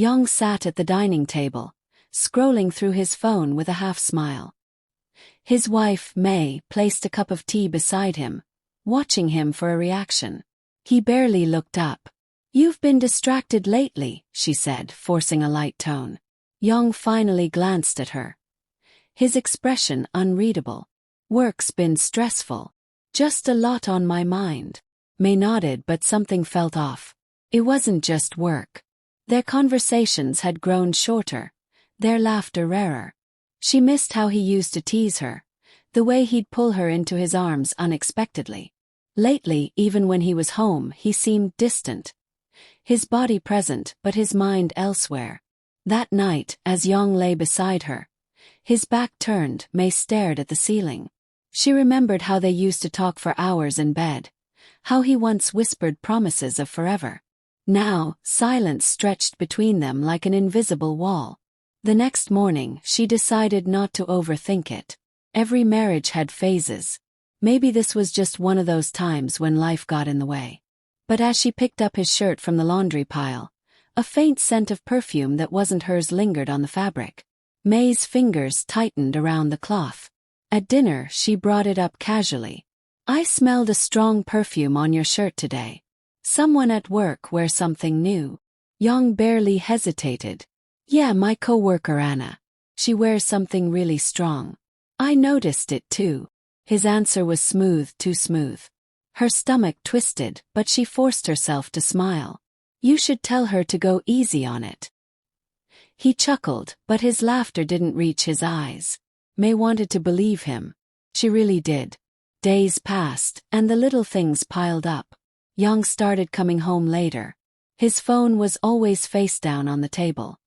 Young sat at the dining table, scrolling through his phone with a half-smile. His wife, May, placed a cup of tea beside him, watching him for a reaction. He barely looked up. "You've been distracted lately," she said, forcing a light tone. Young finally glanced at her, his expression unreadable. "Work's been stressful. Just a lot on my mind." May nodded, but something felt off. It wasn't just work. Their conversations had grown shorter, their laughter rarer. She missed how he used to tease her, the way he'd pull her into his arms unexpectedly. Lately, even when he was home, he seemed distant. His body present, but his mind elsewhere. That night, as Young lay beside her, his back turned, May stared at the ceiling. She remembered how they used to talk for hours in bed, how he once whispered promises of forever. Now, silence stretched between them like an invisible wall. The next morning, she decided not to overthink it. Every marriage had phases. Maybe this was just one of those times when life got in the way. But as she picked up his shirt from the laundry pile, a faint scent of perfume that wasn't hers lingered on the fabric. May's fingers tightened around the cloth. At dinner, she brought it up casually. "I smelled a strong perfume on your shirt today. Someone at work wear something new?" Young barely hesitated. "Yeah, my coworker Anna. She wears something really strong. I noticed it too." His answer was smooth, too smooth. Her stomach twisted, but she forced herself to smile. "You should tell her to go easy on it." He chuckled, but his laughter didn't reach his eyes. May wanted to believe him. She really did. Days passed, and the little things piled up. Young started coming home later. His phone was always face down on the table.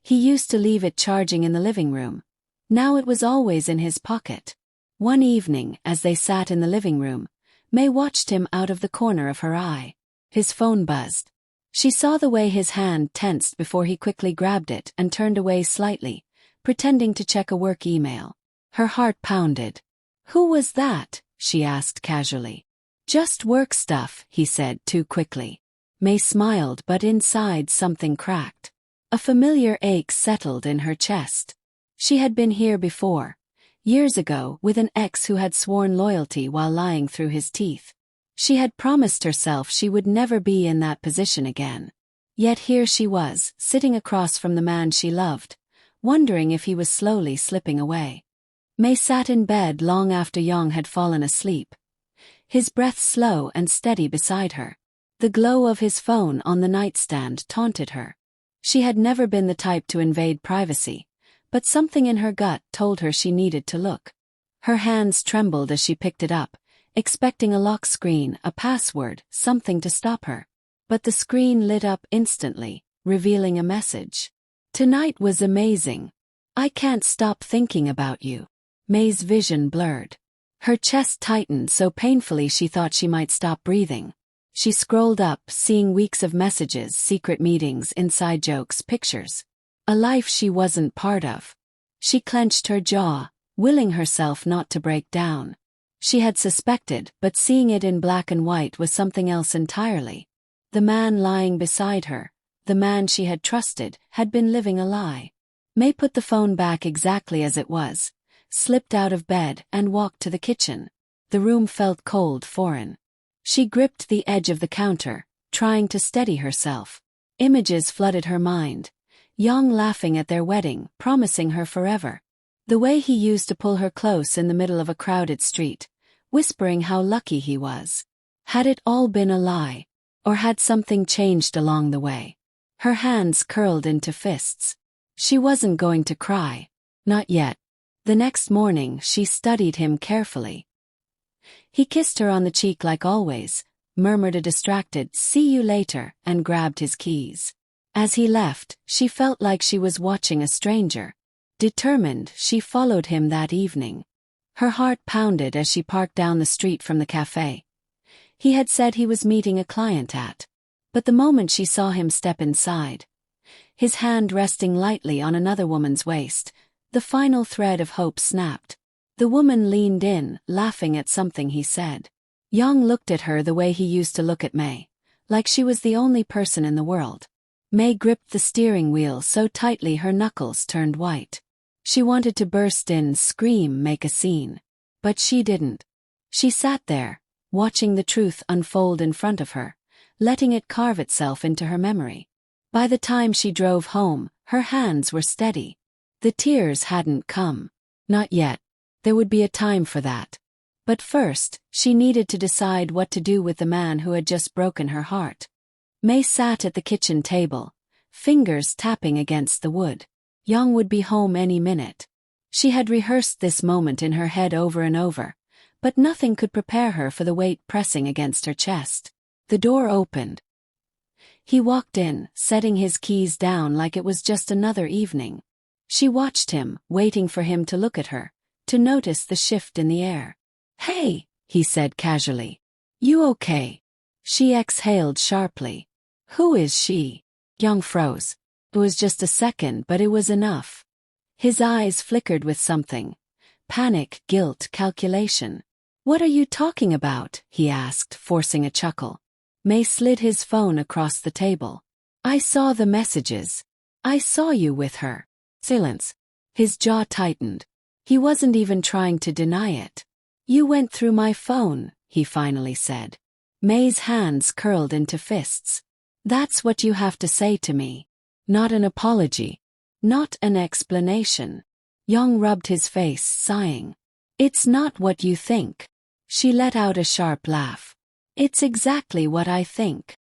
He used to leave it charging in the living room. Now it was always in his pocket. One evening, as they sat in the living room, May watched him out of the corner of her eye. His phone buzzed. She saw the way his hand tensed before he quickly grabbed it and turned away slightly, pretending to check a work email. Her heart pounded. "Who was that?" she asked casually. "Just work stuff," he said too quickly. May smiled, but inside something cracked. A familiar ache settled in her chest. She had been here before, years ago, with an ex who had sworn loyalty while lying through his teeth. She had promised herself she would never be in that position again. Yet here she was, sitting across from the man she loved, wondering if he was slowly slipping away. May sat in bed long after Young had fallen asleep, his breath slow and steady beside her. The glow of his phone on the nightstand taunted her. She had never been the type to invade privacy, but something in her gut told her she needed to look. Her hands trembled as she picked it up, expecting a lock screen, a password, something to stop her. But the screen lit up instantly, revealing a message. "Tonight was amazing. I can't stop thinking about you." May's vision blurred. Her chest tightened so painfully she thought she might stop breathing. She scrolled up, seeing weeks of messages, secret meetings, inside jokes, pictures. A life she wasn't part of. She clenched her jaw, willing herself not to break down. She had suspected, but seeing it in black and white was something else entirely. The man lying beside her, the man she had trusted, had been living a lie. May put the phone back exactly as it was, slipped out of bed, and walked to the kitchen. The room felt cold, foreign. She gripped the edge of the counter, trying to steady herself. Images flooded her mind. Young laughing at their wedding, promising her forever. The way he used to pull her close in the middle of a crowded street, whispering how lucky he was. Had it all been a lie? Or had something changed along the way? Her hands curled into fists. She wasn't going to cry. Not yet. The next morning, she studied him carefully. He kissed her on the cheek like always, murmured a distracted "see you later," and grabbed his keys. As he left, she felt like she was watching a stranger. Determined, she followed him that evening. Her heart pounded as she parked down the street from the cafe. He had said he was meeting a client at. But the moment she saw him step inside, his hand resting lightly on another woman's waist, the final thread of hope snapped. The woman leaned in, laughing at something he said. Young looked at her the way he used to look at May, like she was the only person in the world. May gripped the steering wheel so tightly her knuckles turned white. She wanted to burst in, scream, make a scene. But she didn't. She sat there, watching the truth unfold in front of her, letting it carve itself into her memory. By the time she drove home, her hands were steady. The tears hadn't come. Not yet. There would be a time for that. But first, she needed to decide what to do with the man who had just broken her heart. May sat at the kitchen table, fingers tapping against the wood. Young would be home any minute. She had rehearsed this moment in her head over and over, but nothing could prepare her for the weight pressing against her chest. The door opened. He walked in, setting his keys down like it was just another evening. She watched him, waiting for him to look at her, to notice the shift in the air. "Hey," he said casually. "You okay?" She exhaled sharply. "Who is she?" Young froze. It was just a second, but it was enough. His eyes flickered with something. Panic, guilt, calculation. "What are you talking about?" he asked, forcing a chuckle. May slid his phone across the table. "I saw the messages. I saw you with her." Silence. His jaw tightened. He wasn't even trying to deny it. "You went through my phone," he finally said. May's hands curled into fists. "That's what you have to say to me. Not an apology. Not an explanation." Young rubbed his face, sighing. "It's not what you think." She let out a sharp laugh. "It's exactly what I think."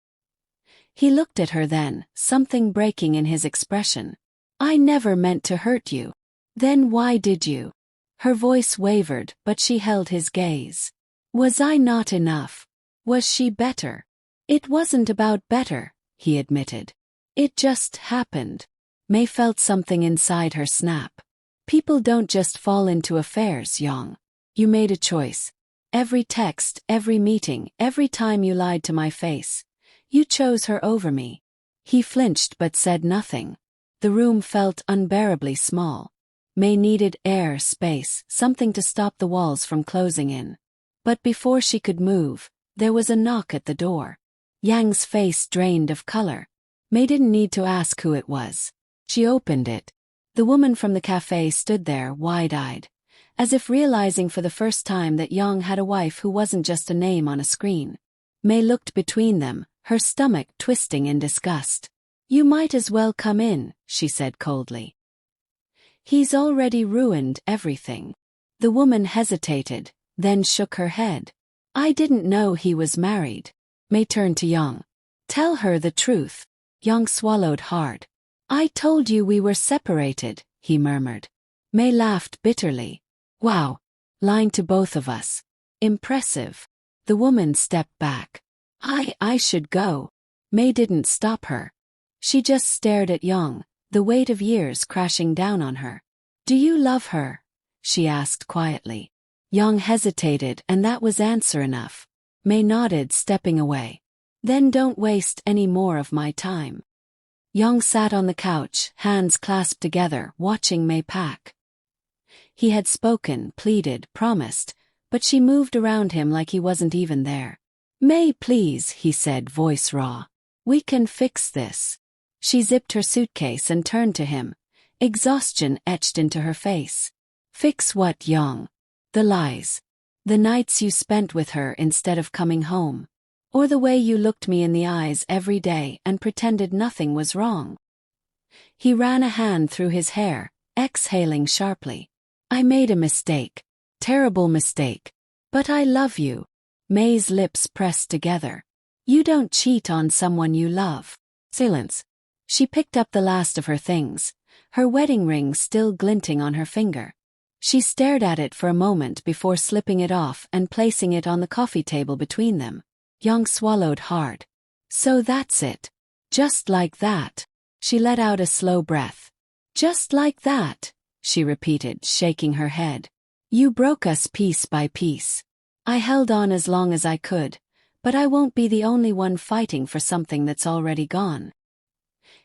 He looked at her then, something breaking in his expression. "I never meant to hurt you." "Then why did you?" Her voice wavered, but she held his gaze. "Was I not enough? Was she better?" "It wasn't about better," he admitted. "It just happened." May felt something inside her snap. People don't just fall into affairs, Young. You made a choice. Every text, every meeting, every time you lied to my face. You chose her over me. He flinched but said nothing. The room felt unbearably small. May needed air, space, something to stop the walls from closing in. But before she could move, there was a knock at the door. Yang's face drained of color. May didn't need to ask who it was. She opened it. The woman from the cafe stood there, wide-eyed, as if realizing for the first time that Yang had a wife who wasn't just a name on a screen. May looked between them, her stomach twisting in disgust. "You might as well come in," she said coldly. "He's already ruined everything." The woman hesitated, then shook her head. "I didn't know he was married." May turned to Yang. "Tell her the truth." Yang swallowed hard. "I told you we were separated," he murmured. May laughed bitterly. "Wow. Lying to both of us. Impressive." The woman stepped back. I should go." May didn't stop her. She just stared at Yang, the weight of years crashing down on her. "Do you love her?" she asked quietly. Yang hesitated, and that was answer enough. May nodded, stepping away. "Then don't waste any more of my time." Yang sat on the couch, hands clasped together, watching May pack. He had spoken, pleaded, promised, but she moved around him like he wasn't even there. "May, please," he said, voice raw. "We can fix this." She zipped her suitcase and turned to him, exhaustion etched into her face. "Fix what, Yang?" "The lies. The nights you spent with her instead of coming home. Or the way you looked me in the eyes every day and pretended nothing was wrong." He ran a hand through his hair, exhaling sharply. "I made a mistake. Terrible mistake. But I love you." May's lips pressed together. "You don't cheat on someone you love." Silence. She picked up the last of her things, her wedding ring still glinting on her finger. She stared at it for a moment before slipping it off and placing it on the coffee table between them. Young swallowed hard. "So that's it. Just like that." She let out a slow breath. "Just like that," she repeated, shaking her head. "You broke us piece by piece. I held on as long as I could, but I won't be the only one fighting for something that's already gone."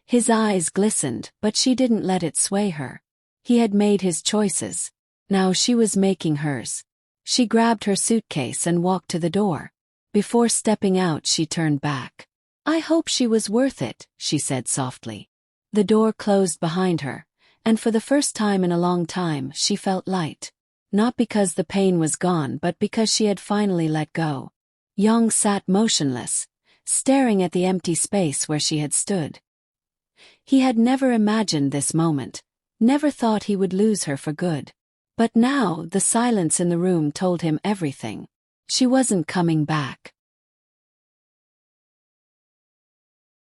His eyes glistened, but she didn't let it sway her. He had made his choices. Now she was making hers. She grabbed her suitcase and walked to the door. Before stepping out, she turned back. I hope she was worth it, she said softly. The door closed behind her, and for the first time in a long time she felt light. Not because the pain was gone but because she had finally let go. Young sat motionless, staring at the empty space where she had stood. He had never imagined this moment, never thought he would lose her for good. But now the silence in the room told him everything. She wasn't coming back.